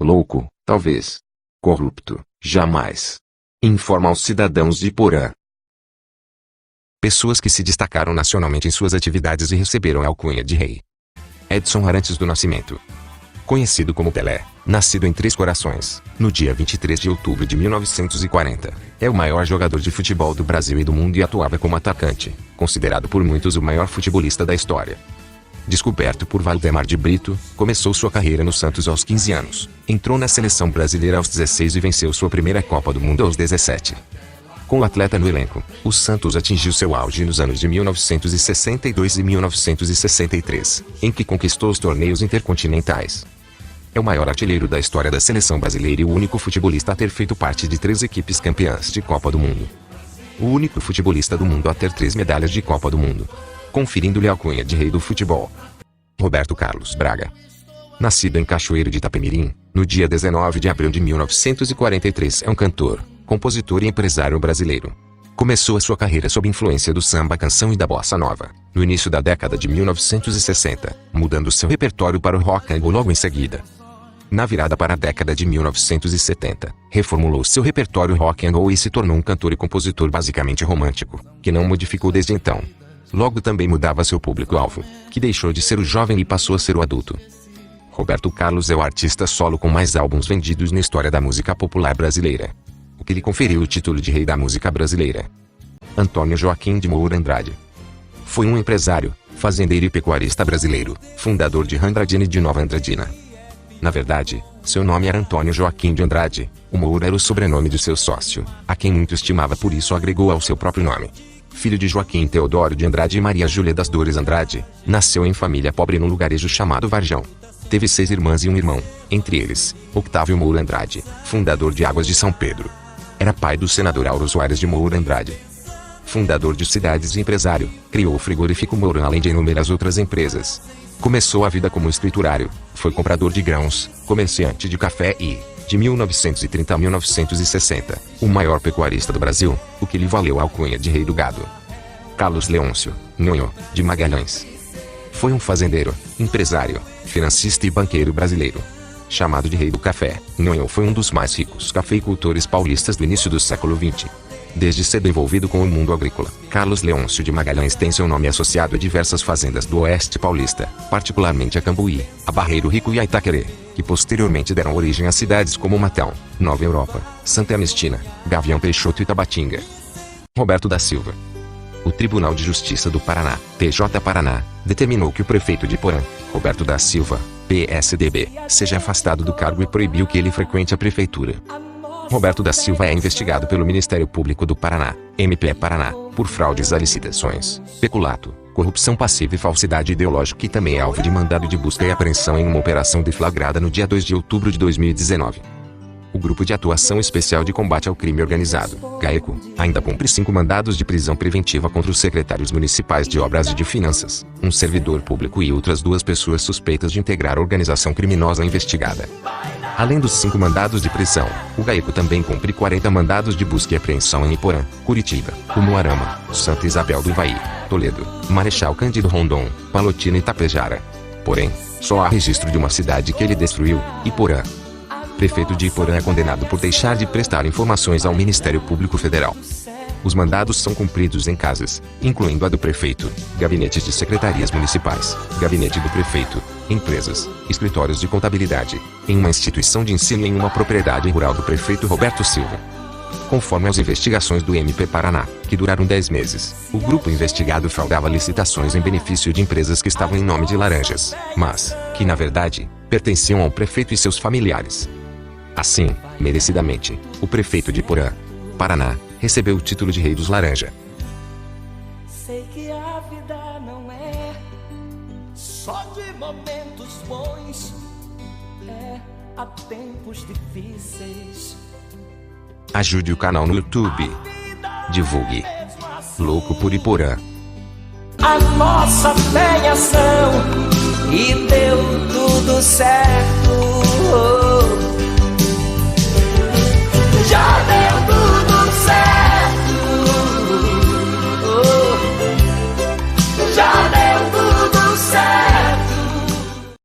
Louco, talvez. Corrupto, jamais. Informa aos cidadãos de Iporã. Pessoas que se destacaram nacionalmente em suas atividades e receberam a alcunha de rei. Edson Arantes do Nascimento. Conhecido como Pelé, nascido em Três Corações, no dia 23 de outubro de 1940, é o maior jogador de futebol do Brasil e do mundo e atuava como atacante, considerado por muitos o maior futebolista da história. Descoberto por Valdemar de Brito, começou sua carreira no Santos aos 15 anos, entrou na seleção brasileira aos 16 e venceu sua primeira Copa do Mundo aos 17. Com o atleta no elenco, o Santos atingiu seu auge nos anos de 1962 e 1963, em que conquistou os torneios intercontinentais. É o maior artilheiro da história da seleção brasileira e o único futebolista a ter feito parte de 3 equipes campeãs de Copa do Mundo. O único futebolista do mundo a ter 3 medalhas de Copa do Mundo, conferindo-lhe a alcunha de rei do futebol. Roberto Carlos Braga. Nascido em Cachoeiro de Itapemirim, no dia 19 de abril de 1943, é um cantor, compositor e empresário brasileiro. Começou a sua carreira sob influência do samba canção e da bossa nova, no início da década de 1960, mudando seu repertório para o rock and roll logo em seguida. Na virada para a década de 1970, reformulou seu repertório rock and roll e se tornou um cantor e compositor basicamente romântico, que não modificou desde então. Logo também mudava seu público-alvo, que deixou de ser o jovem e passou a ser o adulto. Roberto Carlos é o artista solo com mais álbuns vendidos na história da música popular brasileira, o que lhe conferiu o título de rei da música brasileira. Antônio Joaquim de Moura Andrade. Foi um empresário, fazendeiro e pecuarista brasileiro, fundador de Andradina e de Nova Andradina. Na verdade, seu nome era Antônio Joaquim de Andrade, o Moura era o sobrenome de seu sócio, a quem muito estimava, por isso agregou ao seu próprio nome. Filho de Joaquim Teodoro de Andrade e Maria Júlia das Dores Andrade, nasceu em família pobre num lugarejo chamado Varjão. Teve 6 irmãs e um irmão, entre eles, Octávio Moura Andrade, fundador de Águas de São Pedro. Era pai do senador Auro Soares de Moura Andrade. Fundador de cidades e empresário, criou o frigorífico Mourão além de inúmeras outras empresas. Começou a vida como escriturário, foi comprador de grãos, comerciante de café e, de 1930 a 1960, o maior pecuarista do Brasil, o que lhe valeu a alcunha de rei do gado. Carlos Leôncio, Nhonhô, de Magalhães. Foi um fazendeiro, empresário, financista e banqueiro brasileiro. Chamado de rei do café, Nhonhô foi um dos mais ricos cafeicultores paulistas do início do século XX. Desde cedo envolvido com o mundo agrícola, Carlos Leôncio de Magalhães tem seu nome associado a diversas fazendas do oeste paulista, particularmente a Cambuí, a Barreiro Rico e a Itaquerê, que posteriormente deram origem a cidades como Matão, Nova Europa, Santa Ernestina, Gavião Peixoto e Tabatinga. Roberto da Silva. O Tribunal de Justiça do Paraná, TJ Paraná, determinou que o prefeito de Iporã, Roberto da Silva, PSDB, seja afastado do cargo e proibiu que ele frequente a prefeitura. Roberto da Silva é investigado pelo Ministério Público do Paraná, MP Paraná, por fraudes a licitações, peculato, corrupção passiva e falsidade ideológica e também é alvo de mandado de busca e apreensão em uma operação deflagrada no dia 2 de outubro de 2019. O Grupo de Atuação Especial de Combate ao Crime Organizado, GAECO, ainda cumpre 5 mandados de prisão preventiva contra os secretários municipais de Obras e de Finanças, um servidor público e outras 2 pessoas suspeitas de integrar a organização criminosa investigada. Além dos 5 mandados de prisão, o GAECO também cumpre 40 mandados de busca e apreensão em Iporã, Curitiba, Umuarama, Santa Isabel do Ivaí, Toledo, Marechal Cândido Rondon, Palotina e Tapejara. Porém, só há registro de uma cidade que ele destruiu, Iporã. Prefeito de Iporã é condenado por deixar de prestar informações ao Ministério Público Federal. Os mandados são cumpridos em casas, incluindo a do prefeito, gabinetes de secretarias municipais, gabinete do prefeito, empresas, escritórios de contabilidade, em uma instituição de ensino e em uma propriedade rural do prefeito Roberto Silva. Conforme as investigações do MP Paraná, que duraram 10 meses, o grupo investigado fraudava licitações em benefício de empresas que estavam em nome de laranjas, mas, que na verdade, pertenciam ao prefeito e seus familiares. Assim, merecidamente, o prefeito de Iporã, Paraná, recebeu o título de Rei dos Laranja. Sei que a vida não é só de momentos bons, há tempos difíceis. Ajude o canal no YouTube. Divulgue. Louco por Iporã. A nossa fé em ação e deu tudo certo.